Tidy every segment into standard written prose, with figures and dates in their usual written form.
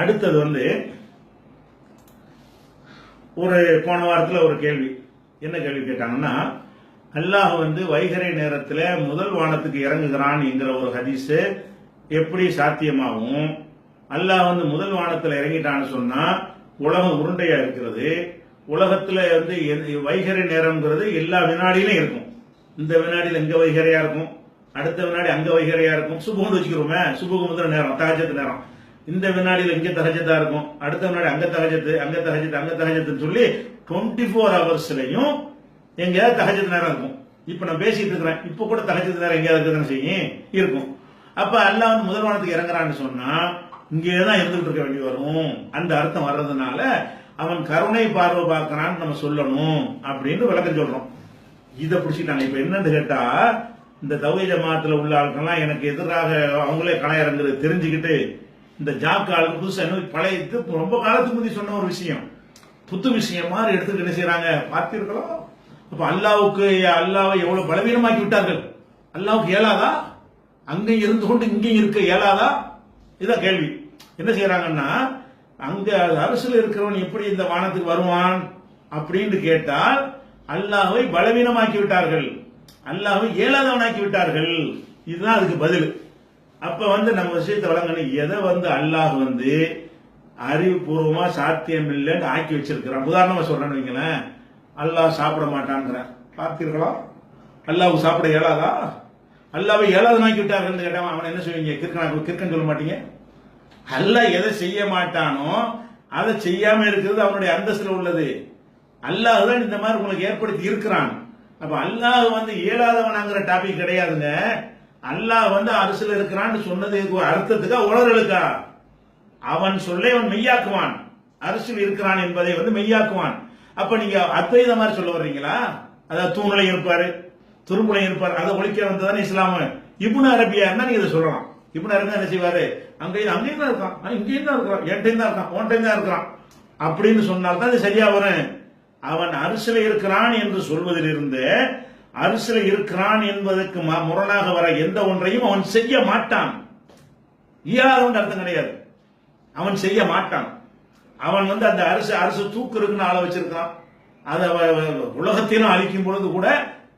அடுத்தது ஒரு போன வாரத்தில் ஒரு கேள்வி என்ன கேள்வி கேட்டாங்கன்னா, அல்லாஹ் வைகறை நேரத்தில் முதல் வானத்துக்கு இறங்குகிறான் என்கிற ஒரு ஹதீஸ் எப்படி சாத்தியமாகும்? அல்லாஹ் முதல் வானத்தில் இறங்கிட்டான்னு சொன்னா உலகம் உருண்டையா இருக்கிறது. உலகத்துல வைகறை நேரம்ங்கிறது எல்லா வினாடியிலும் இருக்கும். இந்த வினாடியில் எங்க வைகரையா இருக்கும், அடுத்த வினாடி அங்க வைகரையா இருக்கும். சுபுன்னு வச்சுக்கிறோமே, சுபுக்கு முதல் நேரம் தஹஜ்ஜத் நேரம். இந்த வினாடியில் இங்க தஹஜ்ஜத்தா இருக்கும், அடுத்த வினாடி அங்க தஹஜ்ஜத் அங்க தஹஜ்ஜத் அங்க தஹஜ்ஜத்னு சொல்லி 24 ஹவர்ஸ்லயும் எங்கேயாவது தஹஜ்ஜத் நேரம் இருக்கும். இப்ப நான் பேசிட்டு இருக்கிறேன், இப்ப கூட தஹஜ்ஜத் நேரம் எங்கேயாவது இருக்குதுன்னு செய்யும் இருக்கும். அப்ப அல்லாஹ் முதல் வானத்துக்கு இறங்குறான்னு சொன்னா இங்கேதான் இருந்துகிட்டு இருக்க வேண்டி வரும். அந்த அர்த்தம் வர்றதுனால அவன் கருணை பார்வை பார்க்கறான்னு நம்ம சொல்லணும் அப்படின்னு விளக்கம் சொல்றோம். இதை பிடிச்சிட்டாங்க. இப்ப என்னன்னு கேட்டா, இந்த தௌஹீத் ஜமாத்துல உள்ள ஆட்கள்லாம் எனக்கு எதிராக அவங்களே கணையறங்கிறது தெரிஞ்சுக்கிட்டு இந்த ஜாக்கால் புதுசா பழைய ரொம்ப காலத்துக்கு முந்தி சொன்ன ஒரு விஷயம் புது விஷயம் மாதிரி எடுத்துட்டு என்ன செய்யறாங்க பார்த்திருக்கலாம். அப்ப அல்லாவை எவ்வளவு பலவீனமாக்கி விட்டார்கள். அல்லாவுக்கு இயலாதா? அங்க இருந்து கொண்டு இங்கேயும் இருக்க இயலாதா? இதான் கேள்வி. என்ன செய்யறாங்கன்னா, அங்க அரசுல இருக்கிறவன் எப்படி இந்த வானத்துக்கு வருவான் அப்படின்னு கேட்டால் அல்லாஹ்வை பலவீனமாக்கி விட்டார்கள், அல்லாஹ்வை இயலாதவனாக்கி விட்டார்கள். இதுதான் அதுக்கு பதில். அப்ப நம்ம விஷயத்தை வழங்கணும். எதை அல்லாஹ் அறிவுபூர்வமா சாத்தியம் இல்லைன்னு ஆக்கி வச்சிருக்கிறான். உதாரணமா சொல்றேன்னு வைங்களேன், அல்லாஹ் சாப்பிட மாட்டான்ங்கிற பார்த்தீர்களா? அல்லாஹ்வுக்கு சாப்பிட இயலாதா? அல்லாஹ்வை இயலாதவனாக்கி விட்டார்கள் கேட்டான். அவன் என்ன சொல்லுவீங்க? கிறுக்கன் சொல்ல மாட்டீங்க? அல்லாஹ் எதை செய்ய மாட்டானோ அதை செய்யாம இருக்கிறது அவனுடைய அந்தஸ்துல உள்ளது. அல்லாஹ் தான் இந்த மாதிரி உங்களுக்கு ஏற்படுத்தி இருக்கிறான். அப்ப அல்லாஹ் இயலாதவனாங்கிற டாபிக் கிடையாதுங்க. அல்லாஹ் அரசுல இருக்கிறான்னு சொன்னது அர்த்தத்துக்கா உணர்வுகளுக்கா? அவன் சொல்லை அவன் மெய்யாக்குவான். அரசில் இருக்கிறான் என்பதை மெய்யாக்குவான். அப்ப நீங்க அத்வைத மாதிரி சொல்ல வர்றீங்களா? அதாவது தூணுலை இருப்பாரு, துரும்புலை இருப்பாரு, அதை ஒழிக்க வந்ததானே இஸ்லாம. இப்னு அரபியா இருந்தா நீங்க இதை சொல்லலாம். இப்னு அரபியா என்ன செய்வாரு? அங்கேயும் தான் இருக்கான், இங்கேயும் தான் இருக்கான், என்கிட்ட தான் இருக்கான், உன்கிட்ட தான் இருக்கிறான் அப்படின்னு சொன்னால்தான் அது சரியா வரும். அவன் அரசுல இருக்கிறான் என்று சொல்வதிலிருந்து அரசுல இருக்கிறான் என்பதற்கு முரணாக வர எந்த ஒன்றையும் அவன் செய்ய மாட்டான். இயலாதவன் அர்த்தம் கிடையாது, அவன் செய்ய மாட்டான். அவன் அந்த அரசு தூக்கு இருக்குன்னு ஆள வச்சிருக்கான். அதை உலகத்திலும் அழிக்கும் பொழுது கூட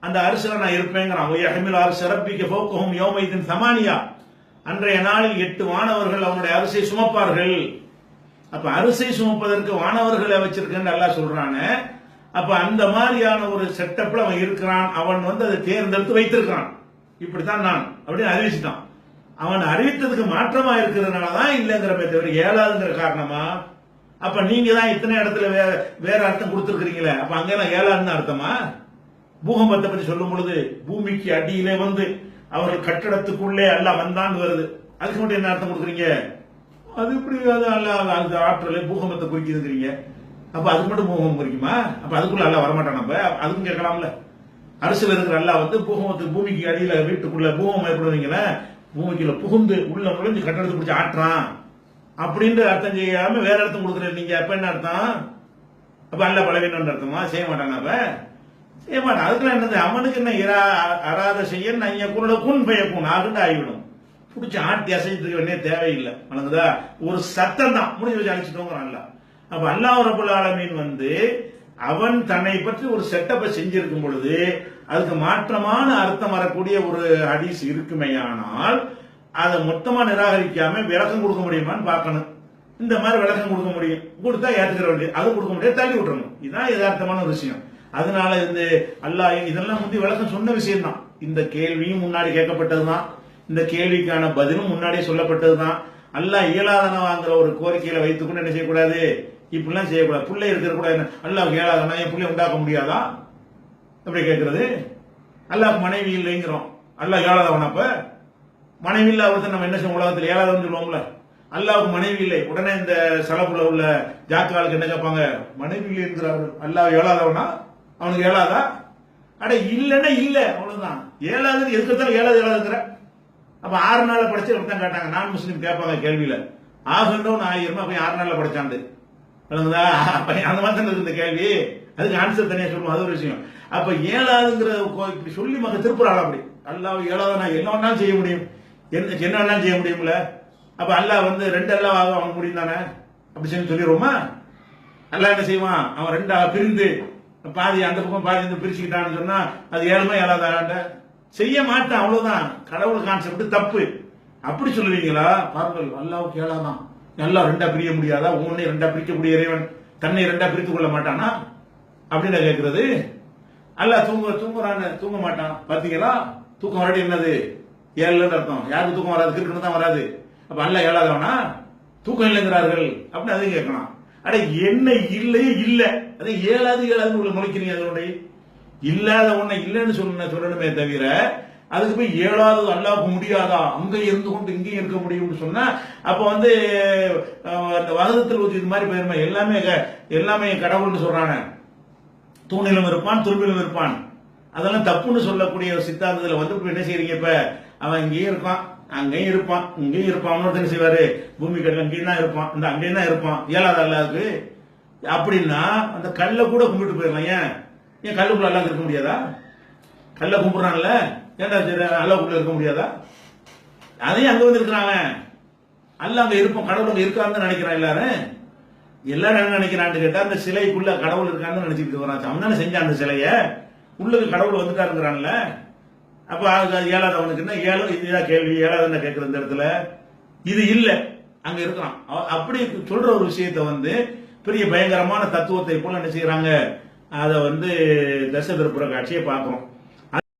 அந்த அரசுல நான் இருப்பேங்கிறான். சிறப்பிக்க போக்கும் யோமைத்தின் சமானியா, அன்றைய நாளில் 8 வானவர்கள் அவனுடைய அரசை சுமப்பார்கள். அப்ப அரசை சுமப்பதற்கு வானவர்களை வச்சிருக்கேன்னு அல்லாஹ் சொல்றானே. அப்ப அந்த மாதிரியான ஒரு செட்டப்ல அவன் இருக்கிறான். அவன் அதை தேர்ந்தெடுத்து வைத்திருக்கிறான். இப்படித்தான் நான் அப்படின்னு அறிவிச்சுட்டான். அவன் அறிவித்ததுக்கு மாற்றமா இருக்கிறதுனாலதான் இல்லைங்கிறப்ப தவிர ஏழாதுங்கிற காரணமா? அப்ப நீங்க தான் இத்தனை இடத்துல வேற அர்த்தம் கொடுத்திருக்கிறீங்களே, அப்ப அங்கெல்லாம் ஏழாதுன்னு அர்த்தமா? பூகம்பத்தை பத்தி சொல்லும் பொழுது பூமிக்கு அடியிலே அவர்கள் கட்டடத்துக்குள்ளே எல்லாம் வந்தான்னு வருது. அதுக்கு மட்டும் என்ன அர்த்தம் கொடுக்குறீங்க? அது இப்படி அது ஆற்றல் பூகம்பத்தை குறிக்கிறீங்க. அப்ப அதுக்கு மட்டும் பூகம்பம் குறிக்குமா? அப்ப அதுக்குள்ள எல்லாம் வரமாட்டான். நம்ம அதுக்கும் கேட்கலாம்ல. அரசுல இருக்கிற எல்லாம் பூகம்பத்துக்கு பூமிக்கு அடியில வீட்டுக்குள்ள பூகம்பம் ஏற்படுவீங்கள, பூமிக்குள்ள புகுந்து உள்ள நுழைஞ்சு கட்டடத்தை பிடிச்சி ஆட்டுறான் அப்படின்ற அர்த்தம் செய்யாம வேற அர்த்தம் கொடுக்குறேன் நீங்க. அப்ப என்ன அர்த்தம்? அப்ப அல்ல பலவீனம் அர்த்தமா? செய்ய மாட்டாங்க. அப்ப செய்ய மாட்டான். அதுக்கெல்லாம் என்னது? அவனுக்கு என்ன அறாத செய்ய கூன் பெயக்கும் ஆகுன்னு ஆகிவிடும். பிடிச்சி ஆட்டி அசைச்சிருக்க வேண்டிய தேவையில்லை. வணங்குதா? ஒரு சத்தம் தான் முடிஞ்சு வச்சு அழைச்சிட்டோங்கிறான். அப்ப அல்லாஹ் ரப்பல் ஆலமீன் அவன் தன்னை பற்றி ஒரு செட்டப்பை செஞ்சிருக்கும் பொழுது அதுக்கு மாற்றமான அர்த்தம் வரக்கூடிய ஒரு ஹதீஸ் இருக்குமேயானால் அதை மொத்தமா நிராகரிக்காம விளக்கம் கொடுக்க முடியுமான்னு பார்க்கணும். இந்த மாதிரி விளக்கம் கொடுக்க முடியும், கொடுத்தா ஏற்றுக்கிற வேண்டியது. அது கொடுக்க முடியாது, தள்ளி விட்டுறணும். இதுதான் யதார்த்தமான ஒரு விஷயம். அதனால அல்லாஹ் இதெல்லாம் முந்தி விளக்கம் சொன்ன விஷயம் தான். இந்த கேள்வியும் முன்னாடி கேட்கப்பட்டதுதான், இந்த கேள்விக்கான பதிலும் முன்னாடியே சொல்லப்பட்டதுதான். அல்லாஹ் இயலாதனவாங்கிற ஒரு கோரிக்கையில வைத்துக்கொண்டு என்ன செய்யக்கூடாது, இப்படிலாம் செய்யக்கூடாது. பிள்ளை இருக்கிற கூட அல்லாஹ் இயலாதனா, என் பிள்ளை உண்டாக்க முடியாதா அப்படி கேட்கறது? அல்லாஹ் மனைவி இல்லைங்கிறோம், அல்லாஹ் இயலாதவன். அப்ப மனைவி இல்ல ஒருத்தர் நம்ம என்ன செய்வோம்? உலகத்தில் இயலாதவன் சொல்லுவோம்ல. அல்லாஹ்வுக்கு மனைவி இல்லை. உடனே இந்த சலப்புல உள்ள ஜாக்காளுக்கு என்ன கேட்பாங்க? மனைவி இல்லை என்கிறார்கள். அல்லாஹ் இயலாதவனா? அவனுக்கு இயலாதா? அட இல்லன்னா இல்ல, அவ்வளவுதான். ஏழாவது எதுக்கத்தான் ஏழாதுங்கிற. அப்ப 6 நாள்ல படிச்சு ஒருத்தன் கேட்டாங்க, நான் முஸ்லீம் கேட்பாங்க கேள்வியில, ஆகண்டோன்னு 1000 அப்ப 6 நாள்ல படிச்சாண்டு. அந்த மாதிரி தான் இந்த கேள்வி. அதுக்கு ஆன்சர் தனியா சொல்லுவோம், அது ஒரு விஷயம். அப்ப ஏழாதுங்கிற இப்படி சொல்லி மக்க திருப்புறாள். அப்படி அல்லாஹ் ஏழாவது நான் என்ன வேணாலும் செய்ய முடியும், என்ன வேணாலும் செய்ய முடியும்ல. அப்ப அல்லாஹ் வந்து ரெண்டு அல்லாஹ் அவன் முடியும் தானே அப்படி சொல்லிடுவோமா? அல்லாஹ் என்ன செய்வான்? அவன் ரெண்டா பிரிந்து பாதி அந்த பக்கம் பாதி இந்த பிரிச்சுக்கிட்டான்னு சொன்னா அது ஏழுமே ஏழாதாண்ட செய்ய மாட்டான். அவ்வளவுதான். கடவுள் கான்செப்ட் தப்பு. அப்படி சொல்லுவீங்களா? பாருங்கள், அல்லாவுக்கு ஏழாதான். எல்லாம் ரெண்டா பிரிய முடியாதா? உன்னை ரெண்டா பிரிக்கக்கூடிய இறைவன் தன்னை ரெண்டா பிரித்துக் கொள்ள மாட்டானா அப்படின்னு கேட்கிறது. அல்லாஹ் தூங்குறான்னு தூங்க மாட்டான். பாத்தீங்களா? தூக்கம் வராட்டி என்னது? ஏழுன்னு அர்த்தம். யாருக்கு தூக்கம் வராது? கிறுக்குன்னு தான் வராது. அப்ப அல்லாஹ் ஏழாதவனா? தூக்கம் இல்லைங்கிறார்கள் அப்படின்னு அதையும் கேட்கலாம். அட என்ன இல்லையே இல்ல, அது ஏழாது உங்களுக்கு முளைக்கிறீங்க. அதனுடைய இல்லாத ஒன்னை இல்லைன்னு சொல்லணுமே தவிர அதுக்கு போய் ஏழாவது அல்லாஹ்வுக்கு முடியாதா, அங்க இருந்து கொண்டு இங்கேயும் இருக்க முடியும்னு சொன்னா அப்ப வந்து அந்த வகதத்தில் இது மாதிரி போயிருமா? எல்லாமே கடவுள்னு சொல்றானே. தூணிலும் இருப்பான், துரும்பிலும் இருப்பான். அதெல்லாம் தப்புன்னு சொல்லக்கூடிய சித்தாந்தத்துல வந்து என்ன செய்யறீங்க? இப்ப அவன் இங்கேயும் இருப்பான், அங்கேயும் இருப்பான், இங்கேயும் இருப்பான். என்ன செய்வாரு? பூமி கல்ல அங்கேயும் தான் இருப்பான், இந்த அங்கேயும் தான் இருப்பான். ஏழாவது அல்லாஹ்வுக்கு அப்படின்னா அந்த கல்லை கூட கும்பிட்டு போயிடலாம். ஏன் கல்லுக்குள்ள அல்லாஹ் இருக்க முடியாதா? கல்லை கும்பிடுறான்ல, ஏன்டா அல்லாஹ்வுக்குள்ள இருக்க முடியாதா? அதையும் அங்க வந்து இருக்கிறாங்க. அல்லாஹ் அங்க இருப்போம், கடவுள் அங்க இருக்கான்னு நினைக்கிறான். எல்லாரும் என்ன நினைக்கிறான்னு கேட்டா அந்த சிலைக்குள்ள கடவுள் இருக்கான்னு நினைச்சிட்டு வரான். அவன் தானே செஞ்சான் அந்த சிலைய. உள்ளுக்கு கடவுள் வந்துட்டாருங்கிறான்ல. அப்ப ஏழாதவனுக்கு என்ன ஏழு? இதுதான் கேள்வி. ஏழாவது கேட்கிற இந்த இடத்துல இது இல்ல, அங்க இருக்கிறான். அப்படி சொல்ற ஒரு விஷயத்த வந்து பெரிய பயங்கரமான தத்துவத்தை போல என்ன செய்யறாங்க? அதை வந்து தச திருப்புற காட்சியை பார்க்கிறோம்.